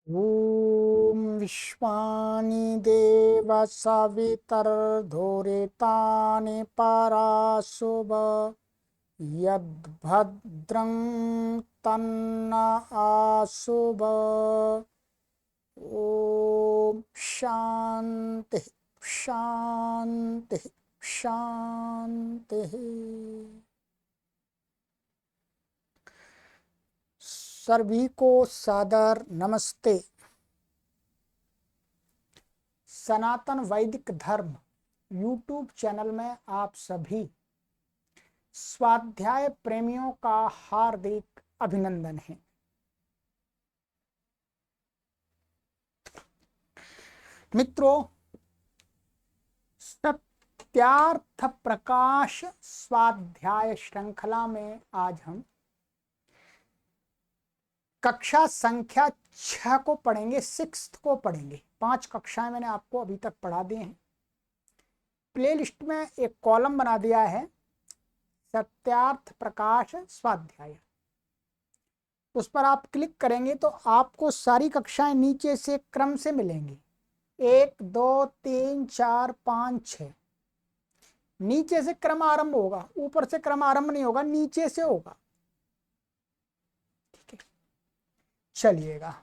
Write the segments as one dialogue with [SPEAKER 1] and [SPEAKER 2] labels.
[SPEAKER 1] ॐ विश्वानि देव सवितर्धोरेतानि पराशुभ यद्भद्रं तन्न आशुभ। ॐ शांति शांति शांति। सभी को सादर नमस्ते। सनातन वैदिक धर्म यूट्यूब चैनल में आप सभी स्वाध्याय प्रेमियों का हार्दिक अभिनंदन है। मित्रों, सत्यार्थ प्रकाश स्वाध्याय श्रृंखला में आज हम कक्षा संख्या 6 को पढ़ेंगे, 6th को पढ़ेंगे। 5 कक्षाएं मैंने आपको अभी तक पढ़ा दी हैं। प्लेलिस्ट में एक कॉलम बना दिया है, सत्यार्थ प्रकाश स्वाध्याय। उस पर आप क्लिक करेंगे तो आपको सारी कक्षाएं नीचे से क्रम से मिलेंगी। 1 2 3 4 5 6 नीचे से क्रम आरंभ होगा, ऊपर से क्रम आरंभ नहीं होगा, नीचे से होगा। ठीक है, चलिएगा।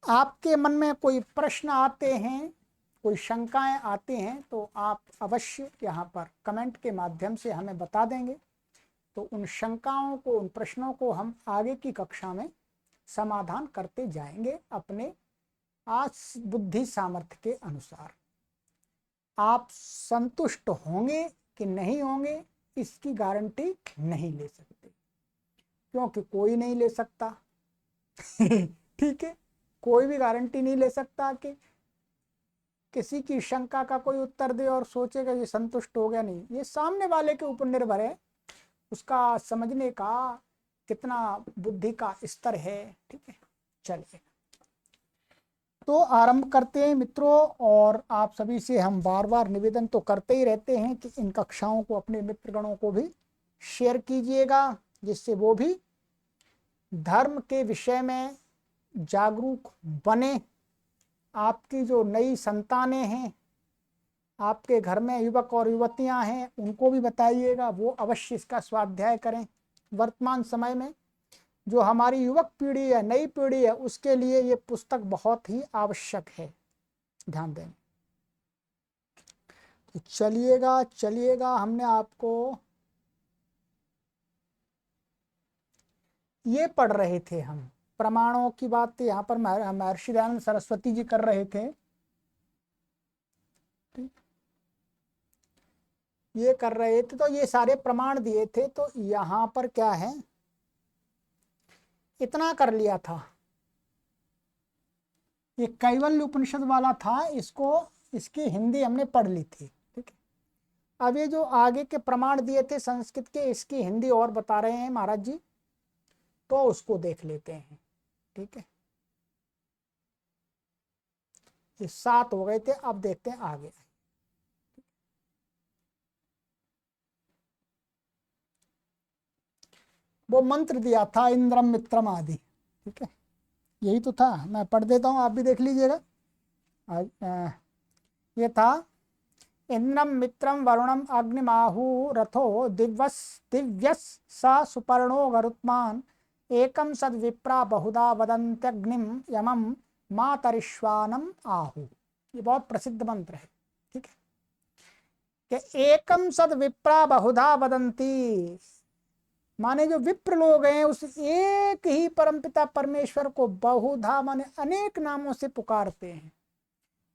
[SPEAKER 1] आपके मन में कोई प्रश्न आते हैं, कोई शंकाएं आती हैं तो आप अवश्य यहाँ पर कमेंट के माध्यम से हमें बता देंगे। तो उन शंकाओं को, उन प्रश्नों को हम आगे की कक्षा में समाधान करते जाएंगे अपने आज बुद्धि सामर्थ्य के अनुसार। आप संतुष्ट होंगे कि नहीं होंगे इसकी गारंटी नहीं ले सकते, क्योंकि कोई नहीं ले सकता। ठीक है, कोई भी गारंटी नहीं ले सकता कि किसी की शंका का कोई उत्तर दे और सोचेगा ये संतुष्ट हो गया। नहीं, ये सामने वाले के ऊपर निर्भर है, उसका समझने का कितना बुद्धि का स्तर है। ठीक है, चलिए तो आरंभ करते हैं मित्रों। और आप सभी से हम बार बार निवेदन तो करते ही रहते हैं कि इन कक्षाओं को अपने मित्रगणों को भी शेयर कीजिएगा, जिससे वो भी धर्म के विषय में जागरूक बने। आपकी जो नई संतानें हैं, आपके घर में युवक और युवतियां हैं, उनको भी बताइएगा, वो अवश्य इसका स्वाध्याय करें। वर्तमान समय में जो हमारी युवक पीढ़ी है, नई पीढ़ी है, उसके लिए ये पुस्तक बहुत ही आवश्यक है, ध्यान दें। तो चलिएगा चलिएगा, हमने आपको ये पढ़ रहे थे, हम प्रमाणों की बात यहाँ पर महर्षि दयानंद सरस्वती जी कर रहे थे। ये कर रहे थे तो ये सारे प्रमाण दिए थे। तो यहाँ पर क्या है, इतना कर लिया था। ये कैवल्य उपनिषद वाला था, इसको इसकी हिंदी हमने पढ़ ली थी। ठीक है, अब ये जो आगे के प्रमाण दिए थे संस्कृत के, इसकी हिंदी और बता रहे हैं महाराज जी, तो उसको देख लेते हैं। ठीक है, ये 7 हो गए थे, अब देखते हैं आगे। वो मंत्र दिया था इंद्रम मित्रम आदि। ठीक है, यही तो था, मैं पढ़ देता हूँ, आप भी देख लीजिएगा। ये था, इंद्रम मित्रम वरुणम अग्निमाहु रथो दिव्यस स सुपर्णो गरुत्मान एकम सद विप्रा बहुधा वदंत्यग्निम यमम मातरिश्वानम आहु। ये बहुत प्रसिद्ध मंत्र है। ठीक है, कि एकम सद विप्रा बहुधा वदंती, माने जो विप्र लोग हैं उस एक ही परमपिता परमेश्वर को बहुधा माने अनेक नामों से पुकारते हैं।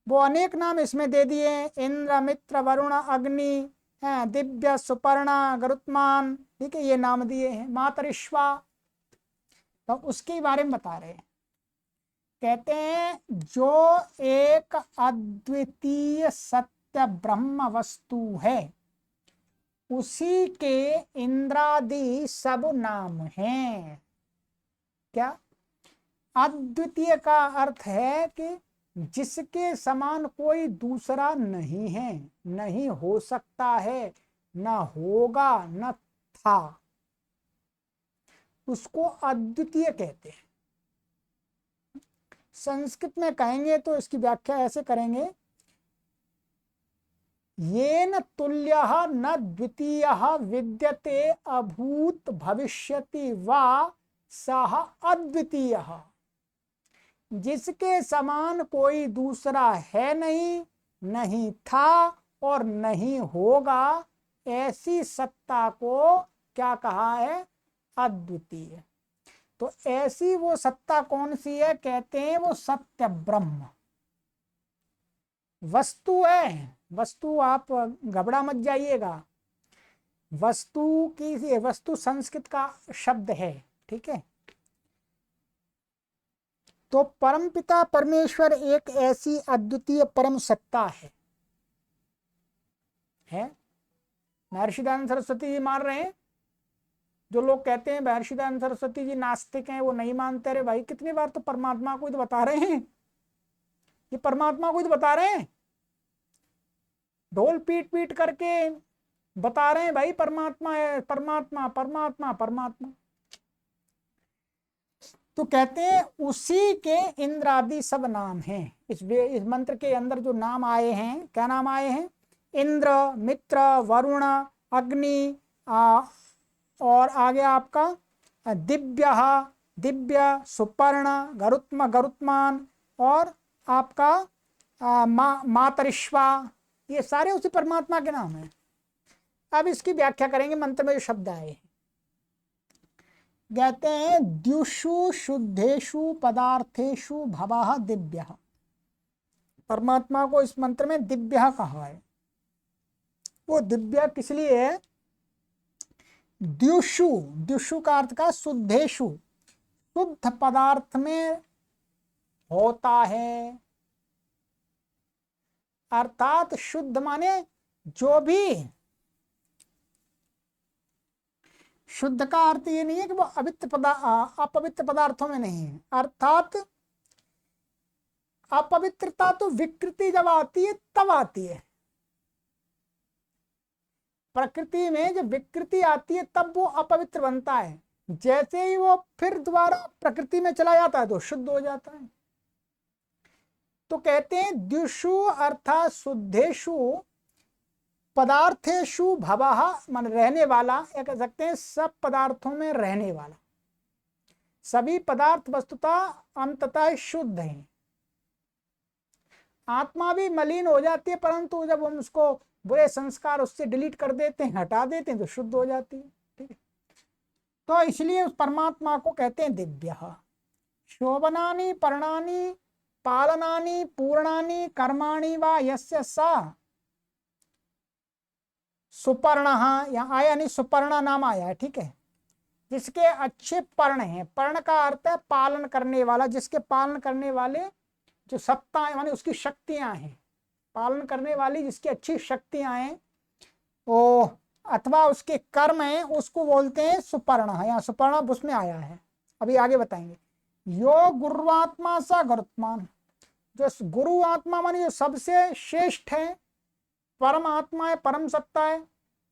[SPEAKER 1] वो अनेक नाम इसमें दे दिए, इंद्र मित्र वरुण अग्नि है, दिव्य सुपर्णा गरुत्मान। ठीक है, ये नाम दिए हैं। मातरिश्वा, तो उसके बारे में बता रहे हैं। कहते हैं जो एक अद्वितीय सत्य ब्रह्म वस्तु है, उसी के इंद्रादि सब नाम हैं। क्या? अद्वितीय का अर्थ है कि जिसके समान कोई दूसरा नहीं है, नहीं हो सकता है, न होगा, न था, उसको अद्वितीय कहते हैं। संस्कृत में कहेंगे तो इसकी व्याख्या ऐसे करेंगे, येन तुल्यः न द्वितीयः विद्यते अभूत भविष्यति वा सः अद्वितीयः। जिसके समान कोई दूसरा है नहीं, नहीं था और नहीं होगा, ऐसी सत्ता को क्या कहा है? अद्वितीय। तो ऐसी वो सत्ता कौन सी है? कहते हैं वो सत्य ब्रह्म। वस्तु है, वस्तु, आप घबरा मत जाइएगा, वस्तु की, वस्तु संस्कृत का शब्द है, ठीक है। तो परमपिता परमेश्वर एक ऐसी अद्वितीय परम सत्ता है। महर्षि दयानंद सरस्वती जी मान रहे हैं। जो लोग कहते हैं महर्षि दयानंद सरस्वती जी नास्तिक हैं, वो नहीं मानते, अरे भाई कितनी बार तो परमात्मा को ही तो बता रहे हैं, ये परमात्मा को ही तो बता रहे हैं, ढोल पीट पीट करके बता रहे हैं भाई परमात्मा है, परमात्मा परमात्मा परमात्मा। तो कहते हैं उसी के इंद्र आदि सब नाम हैं। इस मंत्र के अंदर जो नाम आए हैं, क्या नाम आए हैं? इंद्र, मित्र, वरुण, अग्नि, और आगे आपका दिव्य, दिव्य, सुपर्ण, गरुत्म, गरुत्मान, और आपका मातरिश्वा, ये सारे उसी परमात्मा के नाम हैं। अब इसकी व्याख्या करेंगे मंत्र में जो शब्द आए हैं। कहते हैं द्युषु शुद्धेषु पदार्थेषु भवः दिव्यः। परमात्मा को इस मंत्र में दिव्य कहा है। वो दिव्य किस लिए है? द्युषु, द्युषु का अर्थ का शुद्धेषु, शुद्ध पदार्थ में होता है। अर्थात शुद्ध माने जो भी, शुद्ध का अर्थ ये नहीं है कि वो अपवित्र पदार्थों में नहीं है। अर्थात अपवित्रता तो विकृति जब आती है तब आती है। प्रकृति में जब विकृति आती है तब वो अपवित्र बनता है। जैसे ही वो फिर दोबारा प्रकृति में चला जाता है तो शुद्ध हो जाता है। तो कहते हैं द्युषु अर्थात शुद्धेषु पदार्थेषु भवः, मन रहने वाला, या कह सकते हैं सब पदार्थों में रहने वाला। सभी पदार्थ वस्तुतः अंततः शुद्ध हैं। आत्मा भी मलिन हो जाती है, परंतु जब हम उसको बुरे संस्कार उससे डिलीट कर देते हैं, हटा देते हैं, तो शुद्ध हो जाती है। ठीक है, तो इसलिए उस परमात्मा को कहते हैं दिव्य। शोभनानि पर्णानि पालनानि पूर्णानि कर्माणि वा यस्य सा सुपर्ण, यहाँ आया नहीं, सुपर्ण नाम आया है, ठीक है। जिसके अच्छे पर्ण हैं, पर्ण का अर्थ है पालन करने वाला, जिसके पालन करने वाले जो सत्ता माने उसकी शक्तियां हैं, पालन करने वाली जिसकी अच्छी शक्तियां हैं वो, अथवा उसके कर्म हैं, उसको बोलते हैं सुपर्ण। यहाँ सुपर्ण उसमें आया है, अभी आगे बताएंगे। यो गुरुआत्मा सा गुरुत्मान, जो गुरु आत्मा माने जो सबसे श्रेष्ठ है, परम आत्मा है, परम सत्ता है,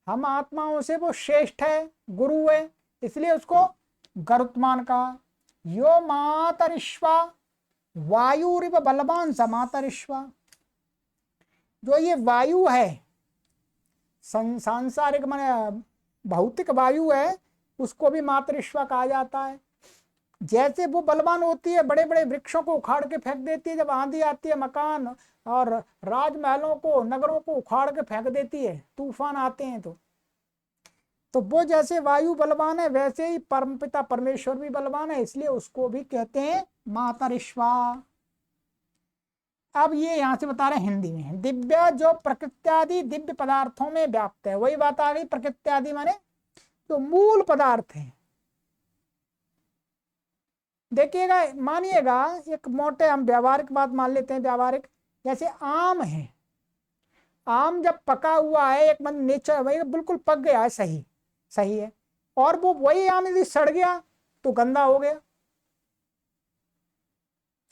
[SPEAKER 1] हम आत्माओं से वो श्रेष्ठ है, गुरु है, इसलिए उसको गरुत्मान का। यो मातरिश्वा वायुरिव बलवान स मातरिश्वा, जो ये वायु है, सांसारिक माने भौतिक वायु है, उसको भी मातरिश्वा कहा जाता है। जैसे वो बलवान होती है, बड़े बड़े वृक्षों को उखाड़ के फेंक देती है, जब आंधी आती है मकान और राजमहलों को, नगरों को उखाड़ के फेंक देती है, तूफान आते हैं तो वो जैसे वायु बलवान है, वैसे ही परमपिता परमेश्वर भी बलवान है, इसलिए उसको भी कहते हैं मातरिश्वा। अब ये यहां से बता रहे हैं हिंदी में। दिव्य जो प्रकृत्यादि दिव्य पदार्थों में व्याप्त है, वही बात आ गई। प्रकृत्यादि माने जो मूल पदार्थ है। देखिएगा, मानिएगा एक मोटे, हम व्यावहारिक बात मान लेते हैं, व्यावहारिक, जैसे आम है, आम जब पका हुआ है, एक मन नेचर वही बिल्कुल पक गया है, सही सही है, और वो वही आम यदि सड़ गया तो गंदा हो गया,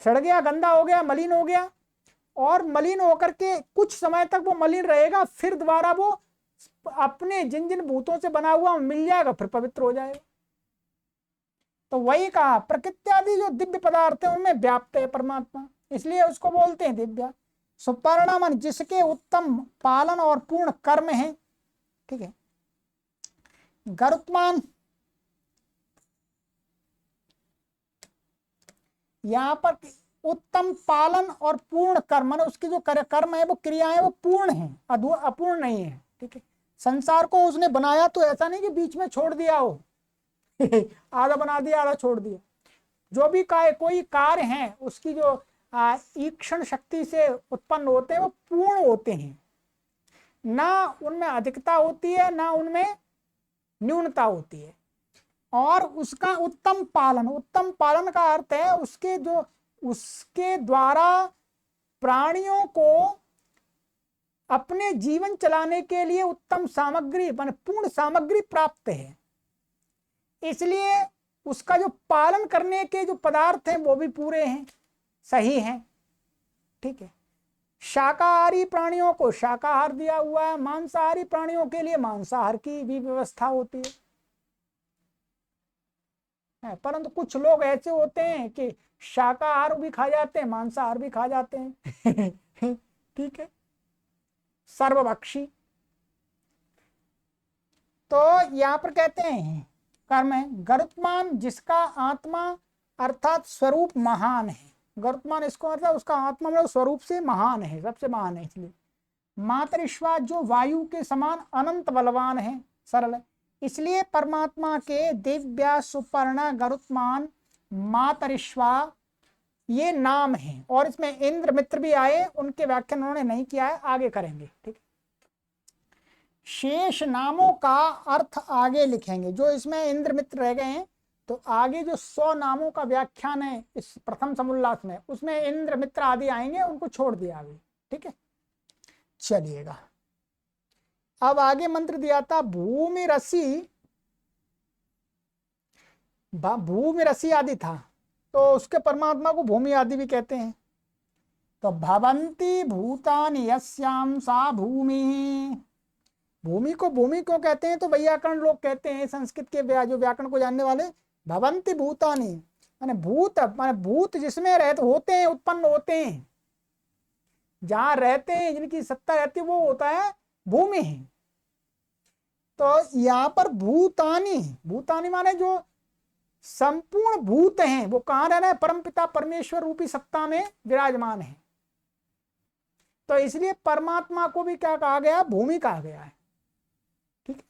[SPEAKER 1] सड़ गया, गंदा हो गया, मलिन हो गया, और मलिन होकर के कुछ समय तक वो मलिन रहेगा, फिर दोबारा वो अपने जिन जिन भूतों से बना हुआ मिल जाएगा, फिर पवित्र हो जाएगा। तो वही कहा प्रकृत्यादि जो दिव्य पदार्थ है उनमें व्याप्त है परमात्मा, इसलिए उसको बोलते हैं दिव्या। सुपर्णा मन जिसके उत्तम पालन और पूर्ण कर्म है, ठीक है। गरुत्मान, यहाँ पर उत्तम पालन और पूर्ण कर्म, उसकी जो कर्म है वो क्रियाएं वो पूर्ण है, अपूर्ण नहीं है, ठीक है। संसार को उसने बनाया तो ऐसा नहीं कि बीच में छोड़ दिया हो आधा बना दिया आधा छोड़ दिया। जो भी कोई कार्य है उसकी जो ईक्षण शक्ति से उत्पन्न होते हैं वो पूर्ण होते हैं, ना उनमें अधिकता होती है ना उनमें न्यूनता होती है। और उसका उत्तम पालन का अर्थ है उसके द्वारा प्राणियों को अपने जीवन चलाने के लिए उत्तम सामग्री माने पूर्ण सामग्री प्राप्त है, इसलिए उसका जो पालन करने के जो पदार्थ हैं वो भी पूरे हैं, सही हैं, ठीक है। शाकाहारी प्राणियों को शाकाहार दिया हुआ है, मांसाहारी प्राणियों के लिए मांसाहार की भी व्यवस्था होती है। परंतु कुछ लोग ऐसे होते हैं कि शाकाहार भी खा जाते हैं मांसाहार भी खा जाते हैं ठीक है, सर्वभक्षी। तो यहां पर कहते हैं कर्म है गरुत्मान जिसका आत्मा अर्थात स्वरूप महान है। गरुत्मान इसको मतलब उसका आत्मा मतलब स्वरूप से महान है, सबसे महान है। इसलिए मातरिश्वा जो वायु के समान अनंत बलवान है, सरल है। इसलिए परमात्मा के दिव्या सुपर्णा गरुत्मान मातरिश्वा ये नाम है। और इसमें इंद्र मित्र भी आए, उनके व्याख्यान उन्होंने नहीं किया है, आगे करेंगे, ठीक। शेष नामों का अर्थ आगे लिखेंगे, जो इसमें इंद्र मित्र रह गए हैं तो आगे जो 100 नामों का व्याख्यान है इस प्रथम समुल्लास में, उसमें इंद्र मित्र आदि आएंगे, उनको छोड़ दिया अभी, ठीक है। चलिएगा, अब आगे मंत्र दिया था भूमि रसी आदि था, तो उसके परमात्मा को भूमि आदि भी कहते हैं। तो भवंती भूतानि यस्याम सा भूमि, भूमि को भूमि क्यों कहते हैं? तो वैयाकरण लोग कहते हैं, संस्कृत के जो व्याकरण को जानने वाले, भवंती भूतानि माने भूत जिसमें रहते होते हैं, उत्पन्न होते हैं, जहां रहते हैं, जिनकी सत्ता रहती है, वो होता है भूमि। तो यहाँ पर भूतानि माने जो संपूर्ण भूत हैं वो कहाँ रह रहे हैं? परमपिता परमेश्वर रूपी सत्ता में विराजमान है। तो इसलिए परमात्मा को भी क्या कहा गया? भूमि कहा गया है, ठीक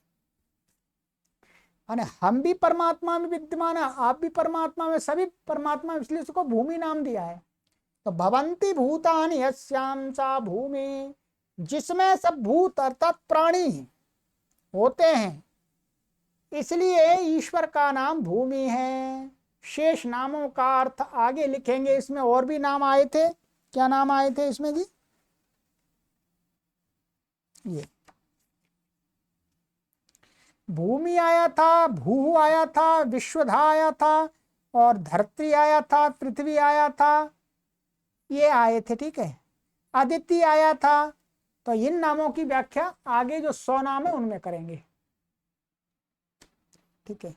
[SPEAKER 1] है। हम भी परमात्मा में विद्यमान है, आप भी परमात्मा में, सभी परमात्मा में, इसलिए उसको भूमि नाम दिया है। तो भवंती भूतानि यस्याम सा भूमि, जिसमें सब भूत अर्थात प्राणी होते हैं, इसलिए ईश्वर का नाम भूमि है। शेष नामों का अर्थ आगे लिखेंगे। इसमें और भी नाम आए थे, क्या नाम आए थे इसमें जी? ये भूमि आया था, भू आया था, विश्वधा आया था, और धरती आया था, पृथ्वी आया था, ये आए थे, ठीक है। आदित्य आया था। तो इन नामों की व्याख्या आगे जो 100 नाम है उनमें करेंगे, ठीक है।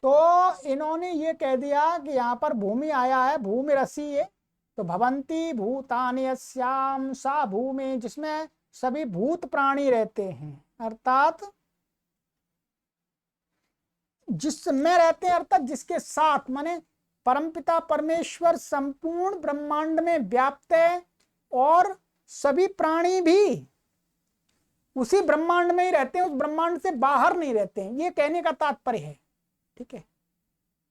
[SPEAKER 1] तो इन्होंने ये कह दिया कि यहाँ पर भूमि आया है, भूमि रसी है, तो भवंती भूतानि यस्याम सा भूमि, जिसमें सभी भूत प्राणी रहते हैं, अर्थात जिसमें रहते हैं, अर्थात जिसके साथ, माने परमपिता परमेश्वर संपूर्ण ब्रह्मांड में व्याप्त है, और सभी प्राणी भी उसी ब्रह्मांड में ही रहते हैं, उस ब्रह्मांड से बाहर नहीं रहते हैं, ये कहने का तात्पर्य है, ठीक है।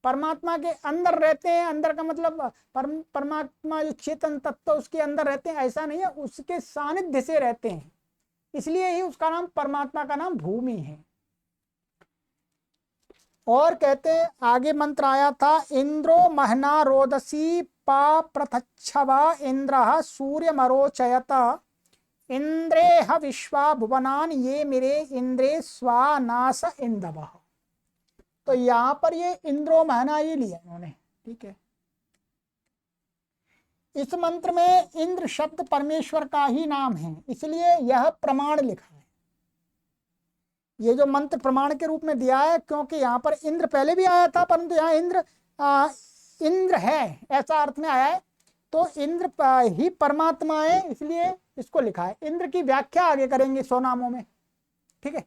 [SPEAKER 1] परमात्मा के अंदर रहते हैं, अंदर का मतलब परमात्मा जो चेतन तत्व उसके अंदर रहते हैं, ऐसा नहीं है, उसके सानिध्य से रहते हैं, इसलिए ही उसका नाम, परमात्मा का नाम भूमि है। और कहते हैं आगे मंत्र आया था, इंद्रो महना रोदसी पा प्रथच्छवा इंद्र सूर्य मरोचयत इंद्रेह विश्वा भुवनान ये मेरे इंद्रे स्वानास इंदव। तो यहां पर ये इंद्रो महना ये लिया इन्होंने, ठीक है। इस मंत्र में इंद्र शब्द परमेश्वर का ही नाम है, इसलिए यह प्रमाण लिखा है। ये जो मंत्र प्रमाण के रूप में दिया है, क्योंकि यहाँ पर इंद्र पहले भी आया था, परंतु यहाँ इंद्र इंद्र है ऐसा अर्थ में आया है, तो इंद्र ही परमात्मा है, इसलिए इसको लिखा है। इंद्र की व्याख्या आगे करेंगे 100 नामों में, ठीक है।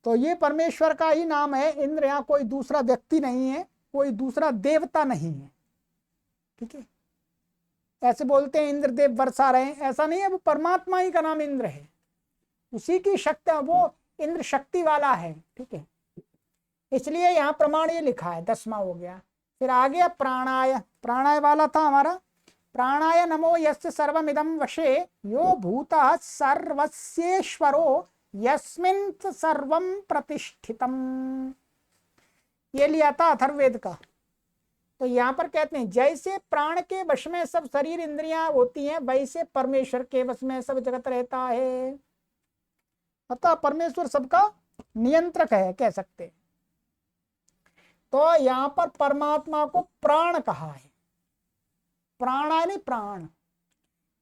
[SPEAKER 1] तो ये परमेश्वर का ही नाम है इंद्र, यहाँ कोई दूसरा व्यक्ति नहीं है, कोई दूसरा देवता नहीं है, ठीक है। ऐसे बोलते हैं इंद्रदेव बरसा रहे हैं, ऐसा नहीं है, वो परमात्मा ही का नाम इंद्र है, उसी की शक्ति, वो इंद्र शक्ति वाला है, ठीक है। इसलिए यहाँ प्रमाण ये लिखा है, 10वां हो गया। फिर आ गया प्राणाय, प्राणाय वाला था हमारा। प्राणाय नमो यस्य सर्वमिदं वशे यो भूतः सर्वस्येश्वरो यस्मिन् सर्वं प्रतिष्ठितम्। ये लिया था अथर्ववेद का। तो यहाँ पर कहते हैं जैसे प्राण के वश में सब शरीर इंद्रियां होती हैं, वैसे परमेश्वर के वश में सब जगत रहता है। अतः परमेश्वर सबका नियंत्रक है, कह सकते। तो यहाँ पर परमात्मा को प्राण कहा है, प्राणाय नहीं प्राण।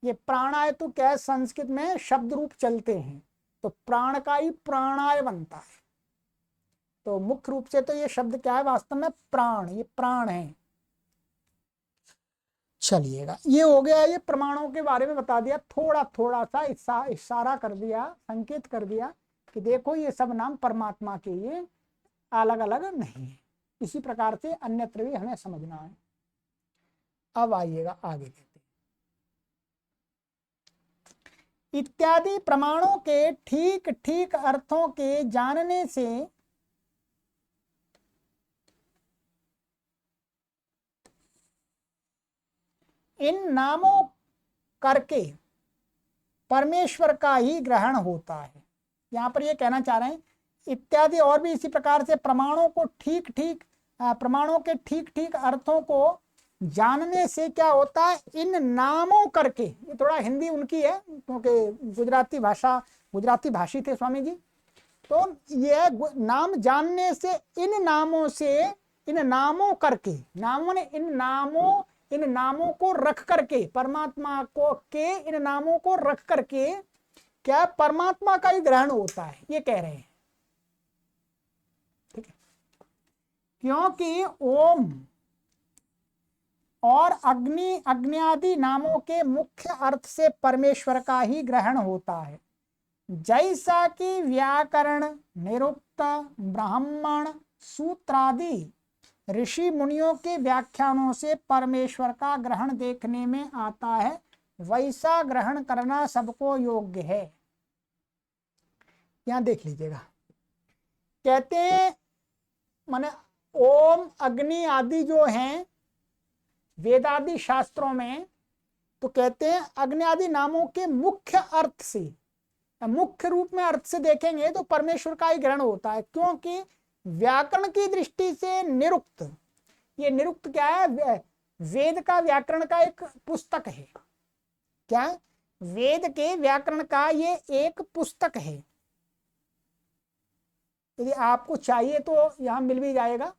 [SPEAKER 1] ये प्राणाय तो क्या है, संस्कृत में शब्द रूप चलते हैं, तो प्राण का ही प्राणाय बनता है। तो मुख्य रूप से तो ये शब्द क्या है, वास्तव में प्राण, ये प्राण है। चलिएगा, ये हो गया, ये प्रमाणों के बारे में बता दिया, थोड़ा थोड़ा सा इशारा कर दिया, संकेत कर दिया कि देखो ये सब नाम परमात्मा के, ये अलग अलग नहीं है। इसी प्रकार से अन्यत्र भी हमें समझना है। अब आइएगा आगे कहते हैं, इत्यादि प्रमाणों के ठीक ठीक अर्थों के जानने से इन नामों करके परमेश्वर का ही ग्रहण होता है। यहाँ पर ये कहना चाह रहे हैं इत्यादि और भी इसी प्रकार से प्रमाणों को ठीक ठीक, प्रमाणों के ठीक ठीक अर्थों को जानने से क्या होता है, इन नामों करके, ये थोड़ा हिंदी उनकी है क्योंकि गुजराती भाषी थे स्वामी जी, तो ये नाम जानने से, इन नामों से, इन नामों करके, नामों ने इन नामों को रख करके, परमात्मा को के इन नामों को रख करके क्या परमात्मा का ही ग्रहण होता है, ये कह रहे हैं, ठीक है। क्योंकि ओम और अग्नि, अग्नि नामों के मुख्य अर्थ से परमेश्वर का ही ग्रहण होता है। जैसा कि व्याकरण, निरुक्त, ब्राह्मण, सूत्रादि ऋषि मुनियों के व्याख्यानों से परमेश्वर का ग्रहण देखने में आता है, वैसा ग्रहण करना सबको योग्य है। यहां देख लीजिएगा, कहते हैं माने ओम अग्नि आदि जो हैं वेदादि शास्त्रों में, तो कहते हैं अग्नि आदि नामों के मुख्य अर्थ से, मुख्य रूप में अर्थ से देखेंगे तो परमेश्वर का ही ग्रहण होता है। क्योंकि व्याकरण की दृष्टि से निरुक्त, ये निरुक्त क्या है, वेद का व्याकरण का एक पुस्तक है। क्या, वेद के व्याकरण का ये एक पुस्तक है। यदि आपको चाहिए तो यहाँ मिल भी जाएगा,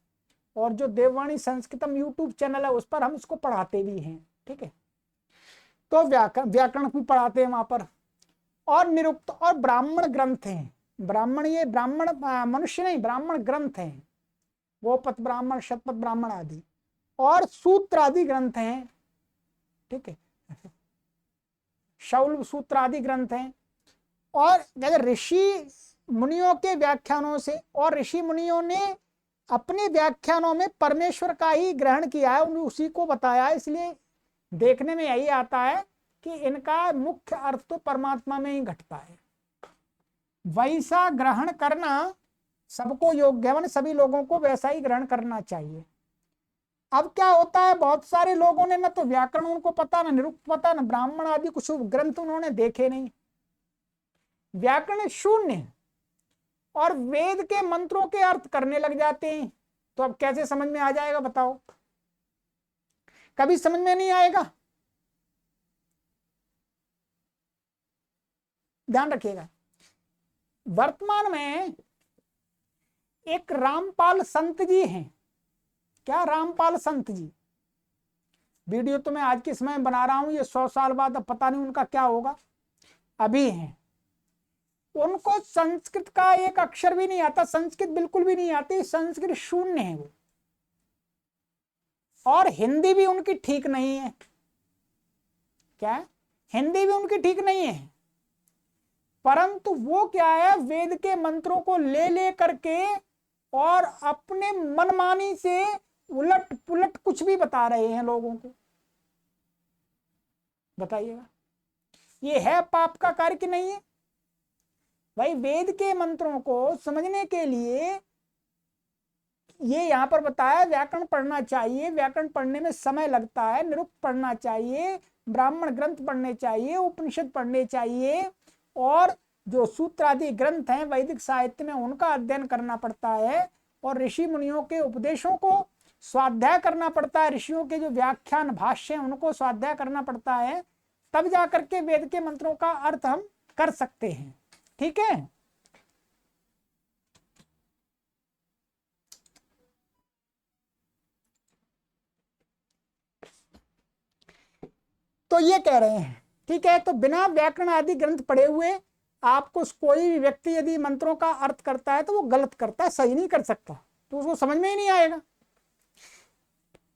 [SPEAKER 1] और जो देववाणी संस्कृतम यूट्यूब चैनल है उस पर हम इसको पढ़ाते भी हैं, ठीक है। तो व्याकरण भी पढ़ाते हैं वहां पर। और निरुक्त और ब्राह्मण ग्रंथ हैं, ब्राह्मण, ये ब्राह्मण मनुष्य नहीं, ब्राह्मण ग्रंथ हैं, गोपथ ब्राह्मण, शतपथ ब्राह्मण आदि, और सूत्र आदि ग्रंथ हैं, ठीक है, शौल सूत्र आदि ग्रंथ हैं। और ऋषि मुनियों के व्याख्यानों से, और ऋषि मुनियों ने अपने व्याख्यानों में परमेश्वर का ही ग्रहण किया है, उन्हें उसी को बताया है, इसलिए देखने में यही आता है कि इनका मुख्य अर्थ तो परमात्मा में ही घटता है। वैसा ग्रहण करना सबको योग्य है, सभी लोगों को वैसा ही ग्रहण करना चाहिए। अब क्या होता है, बहुत सारे लोगों ने न तो व्याकरण उनको पता, न निरुक्त पता, न ब्राह्मण आदि कुछ ग्रंथ उन्होंने देखे नहीं, व्याकरण शून्य, और वेद के मंत्रों के अर्थ करने लग जाते हैं। तो अब कैसे समझ में आ जाएगा बताओ, कभी समझ में नहीं आएगा। ध्यान रखिएगा, वर्तमान में एक रामपाल संत जी हैं। क्या, रामपाल संत जी, वीडियो तो मैं आज के समय में बना रहा हूं, ये 100 साल बाद अब पता नहीं उनका क्या होगा, अभी हैं। उनको संस्कृत का एक अक्षर भी नहीं आता, संस्कृत बिल्कुल भी नहीं आती, संस्कृत शून्य है वो। और हिंदी भी उनकी ठीक नहीं है। क्या है? हिंदी भी उनकी ठीक नहीं है, परंतु वो क्या है, वेद के मंत्रों को ले ले करके और अपने मनमानी से उलट पुलट कुछ भी बता रहे हैं लोगों को। बताइएगा, ये है पाप का कार्य कि नहीं है? भाई वेद के मंत्रों को समझने के लिए ये यहाँ पर बताया व्याकरण पढ़ना चाहिए, व्याकरण पढ़ने में समय लगता है, निरुक्त पढ़ना चाहिए, ब्राह्मण ग्रंथ पढ़ने चाहिए, उपनिषद पढ़ने चाहिए, और जो सूत्र आदि ग्रंथ हैं वैदिक साहित्य में उनका अध्ययन करना पड़ता है, और ऋषि मुनियों के उपदेशों को स्वाध्याय करना पड़ता है, ऋषियों के जो व्याख्यान भाष्य हैं उनको स्वाध्याय करना पड़ता है, तब जाकर के वेद के मंत्रों का अर्थ हम कर सकते हैं। ठीक है, तो ये कह रहे हैं। ठीक है, तो बिना व्याकरण आदि ग्रंथ पढ़े हुए आपको कोई भी व्यक्ति यदि मंत्रों का अर्थ करता है तो वो गलत करता है, सही नहीं कर सकता, तो उसको समझ में ही नहीं आएगा।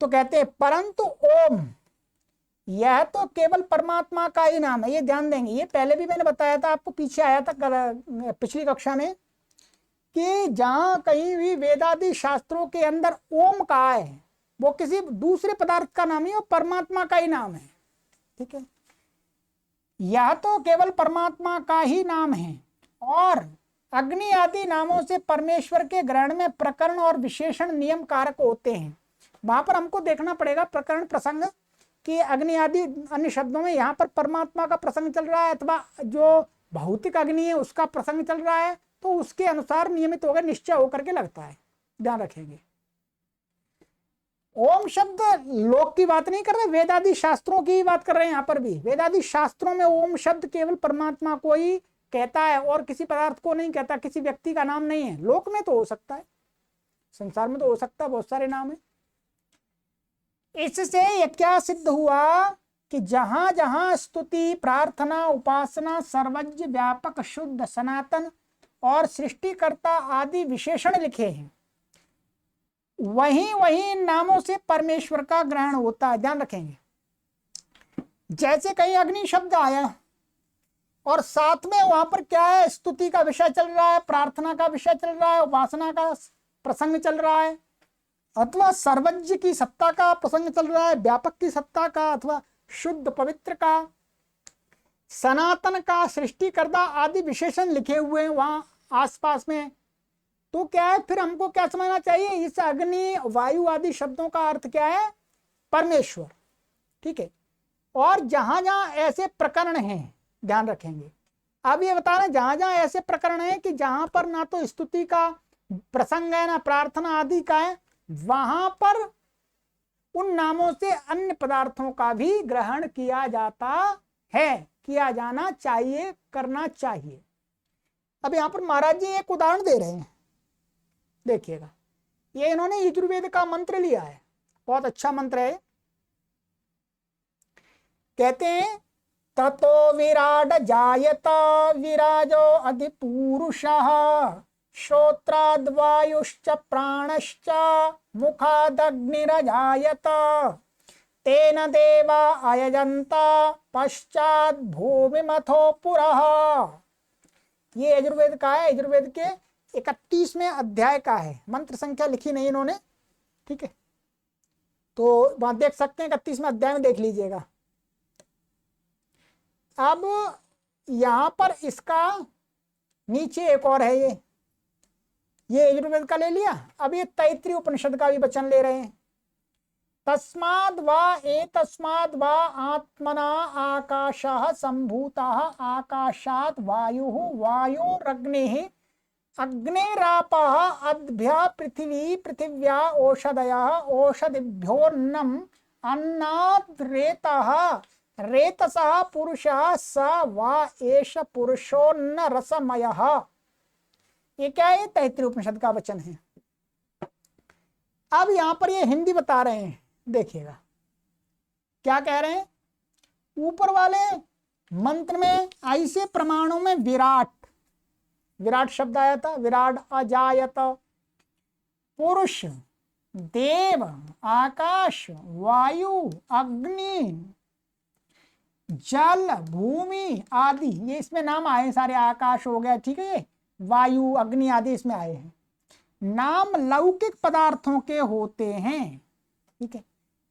[SPEAKER 1] तो कहते हैं परंतु ओम, यह तो केवल परमात्मा का ही नाम है। ये ध्यान देंगे, ये पहले भी मैंने बताया था आपको, पीछे आया था पिछली कक्षा में, कि जहां कहीं भी वेदादि शास्त्रों के अंदर ओम कहा है वो किसी दूसरे पदार्थ का नाम ही, वो परमात्मा का ही नाम है। ठीक है, यह तो केवल परमात्मा का ही नाम है, और अग्नि आदि नामों से परमेश्वर के ग्रहण में प्रकरण और विशेषण नियम कारक होते हैं। वहां पर हमको देखना पड़ेगा प्रकरण प्रसंग कि अग्नि आदि अन्य शब्दों में यहाँ पर परमात्मा का प्रसंग चल रहा है अथवा जो भौतिक अग्नि है उसका प्रसंग चल रहा है, तो उसके अनुसार नियमित होकर निश्चय होकर के लगता है। ध्यान रखेंगे, ओम शब्द लोक की बात नहीं कर रहे, वेदादि शास्त्रों की बात कर रहे हैं। यहाँ पर भी वेदादि शास्त्रों में ओम शब्द केवल परमात्मा को ही कहता है और किसी पदार्थ को नहीं कहता, किसी व्यक्ति का नाम नहीं है। लोक में तो हो सकता है, संसार में तो हो सकता है, बहुत सारे नाम है। इससे यह क्या सिद्ध हुआ कि जहां जहां स्तुति, प्रार्थना, उपासना, सर्वज्ञ, व्यापक, शुद्ध, सनातन और सृष्टिकर्ता आदि विशेषण लिखे हैं, वहीं वहीं इन नामों से परमेश्वर का ग्रहण होता है। ध्यान रखेंगे, जैसे कहीं अग्नि शब्द आया और साथ में वहां पर क्या है, स्तुति का विषय चल रहा है, प्रार्थना का विषय चल रहा है, उपासना का प्रसंग चल रहा है, अथवा सर्वज्ञ की सत्ता का प्रसंग चल रहा है, व्यापक की सत्ता का, अथवा शुद्ध पवित्र का, सनातन का, सृष्टिकर्ता आदि विशेषण लिखे हुए हैं वहां आसपास में, तो क्या है, फिर हमको क्या समझना चाहिए, इस अग्नि, वायु आदि शब्दों का अर्थ क्या है, परमेश्वर। ठीक है, और जहां जहां ऐसे प्रकरण हैं, ध्यान रखेंगे, अब ये बता रहे जहां जहां ऐसे प्रकरण हैं कि जहां पर ना तो स्तुति का प्रसंग है ना प्रार्थना आदि का है, वहां पर उन नामों से अन्य पदार्थों का भी ग्रहण किया जाता है, किया जाना चाहिए, करना चाहिए। अब यहां पर महाराज जी एक उदाहरण दे रहे हैं, देखिएगा, ये इन्होंने यजुर्वेद का मंत्र लिया है, बहुत अच्छा मंत्र है। कहते हैं ततो विराट जायत विराजो अधिपुरुषः श्रोत्राद्वायुश्च प्राणश्च मुखादग्निरजायत तेन देवा अयजन्त पश्चात् भूमिमथो पुरः। ये यजुर्वेद का है, यजुर्वेद के 31वें अध्याय का है, मंत्र संख्या लिखी नहीं इन्होंने। ठीक है, तो वहां देख सकते हैं, 31वें अध्याय में देख लीजिएगा। अब यहां पर इसका नीचे एक और है, ये यजुर्वेद का ले लिया। अब ये तैत्तिरीय उपनिषद का भी वचन ले रहे हैं। तस्माद् वा आत्मना आकाशः संभूतः आकाशात् वायुः वायोरग्निः अग्निरापः अद्भ्यः पृथिवी पृथिव्या ओषधयः ओषधिभ्योऽन्नम् अन्नाद् रेतः रेतसः पुरुषः स वा एष पुरुषोऽन्न रसमयः। ये क्या है, तैत्तिरीय उपनिषद का वचन है। अब यहां पर ये हिंदी बता रहे हैं, देखिएगा क्या कह रहे हैं। ऊपर वाले मंत्र में ऐसे प्रमाणों में विराट, विराट शब्द आया था, विराट अजायत, पुरुष देव, आकाश, वायु, अग्नि, जल, भूमि आदि, ये इसमें नाम आए सारे। आकाश हो गया, ठीक है, ये वायु, अग्नि आदि इसमें आए हैं। नाम लौकिक पदार्थों के होते हैं, ठीक है।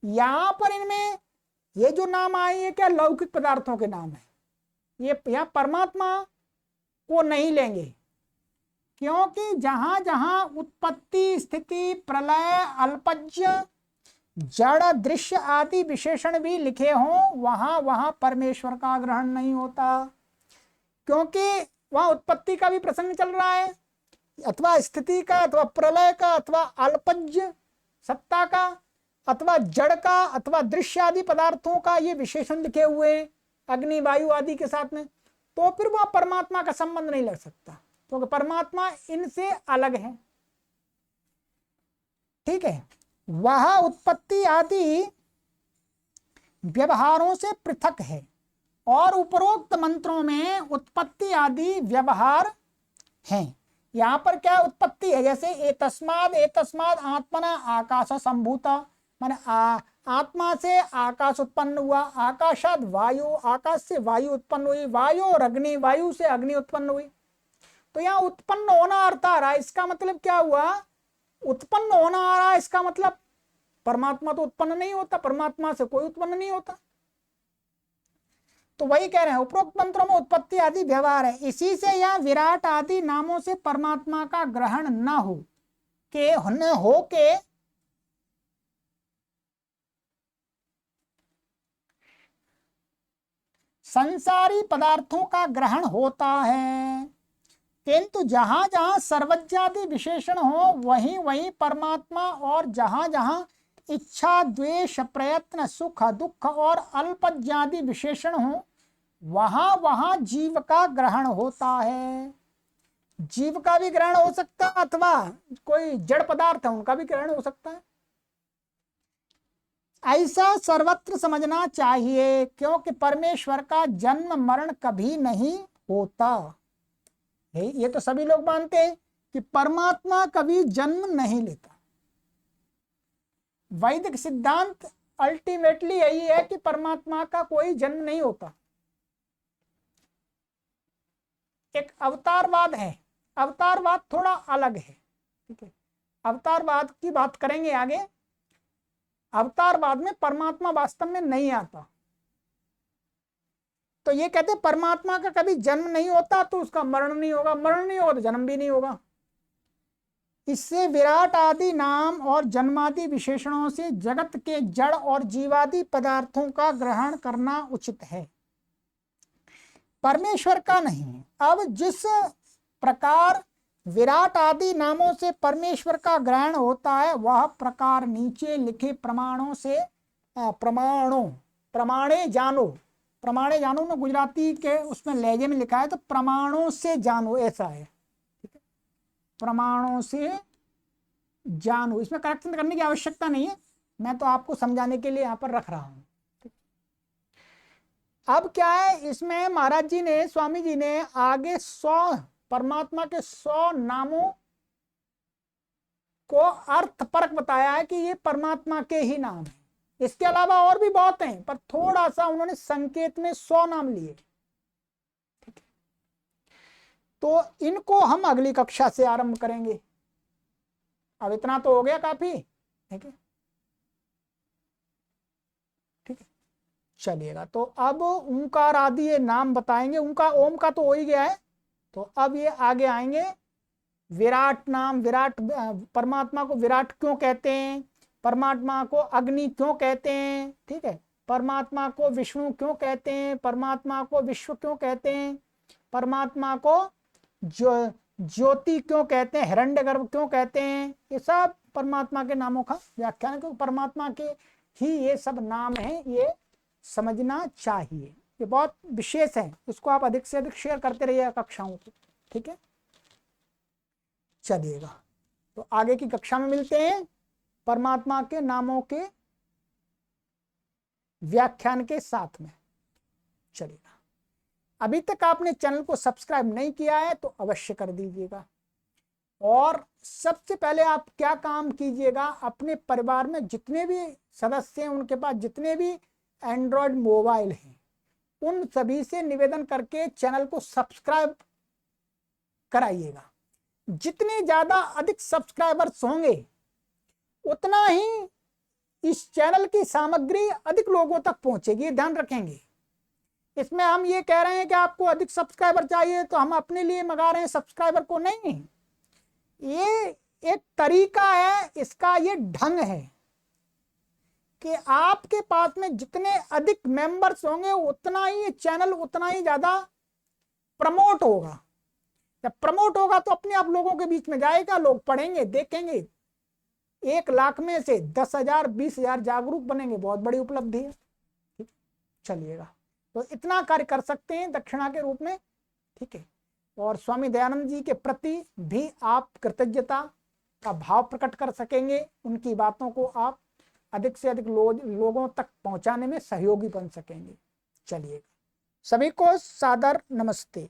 [SPEAKER 1] यहां पर इनमें ये जो नाम आए ये क्या लौकिक पदार्थों के नाम है, ये यहां परमात्मा को नहीं लेंगे, क्योंकि जहां जहां उत्पत्ति, स्थिति, प्रलय, अल्पज्य, जड़, दृश्य आदि विशेषण भी लिखे हों वहां वहां परमेश्वर का ग्रहण नहीं होता, क्योंकि वहां उत्पत्ति का भी प्रसंग चल रहा है, अथवा स्थिति का, अथवा प्रलय का, अथवा अल्पज्य सत्ता का, अथवा जड़ का, अथवा दृश्य आदि पदार्थों का ये विशेषण लिखे हुए अग्नि, वायु आदि के साथ में, तो फिर वह परमात्मा का संबंध नहीं लग सकता, क्योंकि परमात्मा इनसे अलग है, ठीक है। वह उत्पत्ति आदि व्यवहारों से पृथक है, और उपरोक्त मंत्रों में उत्पत्ति आदि व्यवहार हैं। यहां पर क्या उत्पत्ति है, जैसे एतस्माद आत्मना आकाश संभूता, माने आत्मा से आकाश उत्पन्न हुआ, आकाशाद वायु, आकाश से वायु उत्पन्न हुई, वायु और अग्नि, वायु से अग्नि उत्पन्न हुई। तो यहाँ उत्पन्न होना अर्थ आ रहा है, इसका मतलब क्या हुआ, उत्पन्न होना आ रहा है, इसका मतलब परमात्मा तो उत्पन्न नहीं होता, परमात्मा से कोई उत्पन्न नहीं होता। तो वही कह रहे हैं, उपरोक्त मंत्रों में उत्पत्ति आदि व्यवहार है, इसी से यह विराट आदि नामों से परमात्मा का ग्रहण न हो के संसारी पदार्थों का ग्रहण होता है, किंतु जहां जहां सर्वज्ञादि विशेषण हो वहीं वहीं परमात्मा, और जहां जहां इच्छा, द्वेष, प्रयत्न, सुख, दुख और अल्पज्ञादि विशेषण हो वहां वहां जीव का ग्रहण होता है। जीव का भी ग्रहण हो सकता है, अथवा कोई जड़ पदार्थ है उनका भी ग्रहण हो सकता है। ऐसा सर्वत्र समझना चाहिए, क्योंकि परमेश्वर का जन्म मरण कभी नहीं होता। ये तो सभी लोग मानते हैं कि परमात्मा कभी जन्म नहीं लेता। वैदिक सिद्धांत अल्टीमेटली यही है कि परमात्मा का कोई जन्म नहीं होता। एक अवतारवाद है, अवतारवाद थोड़ा अलग है, ठीक है। अवतारवाद की बात करेंगे आगे। अवतारवाद में परमात्मा वास्तव में नहीं आता, तो ये कहते परमात्मा का कभी जन्म नहीं होता तो उसका मरण नहीं होगा, मरण नहीं होगा तो जन्म भी नहीं होगा। इससे विराट आदि नाम और जन्मादि विशेषणों से जगत के जड़ और जीवादि पदार्थों का ग्रहण करना उचित है, परमेश्वर का नहीं। अब जिस प्रकार विराट आदि नामों से परमेश्वर का ग्रहण होता है वह प्रकार नीचे लिखे प्रमाणों से प्रमाणे जानो में गुजराती के उसमें लहजे में लिखा है, तो प्रमाणों से जानो ऐसा है, ठीक है। प्रमाणों से जानो, इसमें करेक्शन करने की आवश्यकता नहीं है, मैं तो आपको समझाने के लिए यहाँ पर रख रहा हूँ। अब क्या है, इसमें महाराज जी ने, स्वामी जी ने आगे 100 परमात्मा के 100 नामों को अर्थ परक बताया है कि ये परमात्मा के ही नाम है। इसके अलावा और भी बहुत हैं, पर थोड़ा सा उन्होंने संकेत में 100 नाम लिए, ठीक है। तो इनको हम अगली कक्षा से आरंभ करेंगे। अब इतना तो हो गया काफी, ठीक है, ठीक है, चलिएगा। तो अब ओंकार आदि ये नाम बताएंगे, उनका ओम का तो हो ही गया है, तो अब ये आगे आएंगे विराट नाम। विराट, परमात्मा को विराट क्यों कहते हैं, परमात्मा को अग्नि क्यों कहते हैं, ठीक है, परमात्मा को विष्णु क्यों कहते हैं, परमात्मा को विश्व क्यों कहते हैं, परमात्मा को ज्योति क्यों कहते हैं, हिरण्यगर्भ क्यों कहते हैं, ये सब परमात्मा के नामों का व्याख्यान है, क्योंकि परमात्मा के ही ये सब नाम हैं, ये समझना चाहिए। ये बहुत विशेष है, इसको आप अधिक से अधिक शेयर करते रहिए कक्षाओं को, ठीक है। चलिएगा, तो आगे की कक्षा में मिलते हैं परमात्मा के नामों के व्याख्यान के साथ में। चलिएगा, अभी तक आपने चैनल को सब्सक्राइब नहीं किया है तो अवश्य कर दीजिएगा। और सबसे पहले आप क्या काम कीजिएगा, अपने परिवार में जितने भी सदस्य हैं उनके पास जितने भी एंड्रॉयड मोबाइल हैं उन सभी से निवेदन करके चैनल को सब्सक्राइब कराइएगा। जितने ज्यादा अधिक सब्सक्राइबर्स होंगे उतना ही इस चैनल की सामग्री अधिक लोगों तक पहुंचेगी, ध्यान रखेंगे। इसमें हम ये कह रहे हैं कि आपको अधिक सब्सक्राइबर चाहिए तो हम अपने लिए मंगा रहे हैं सब्सक्राइबर को, नहीं। ये एक तरीका है, इसका ये ढंग है कि आपके पास में जितने अधिक मेंबर्स होंगे उतना ही ये चैनल उतना ही ज्यादा प्रमोट होगा। जब प्रमोट होगा तो अपने आप लोगों के बीच में जाएगा, लोग पढ़ेंगे, देखेंगे। 1 लाख में से 10,000 20,000 जागरूक बनेंगे, बहुत बड़ी उपलब्धि है। ठीक, चलिएगा। तो इतना कार्य कर सकते हैं दक्षिणा के रूप में, ठीक है। और स्वामी दयानंद जी के प्रति भी आप कृतज्ञता का भाव प्रकट कर सकेंगे, उनकी बातों को आप अधिक से अधिक लोगों तक पहुंचाने में सहयोगी बन सकेंगे। चलिए, सभी को सादर नमस्ते।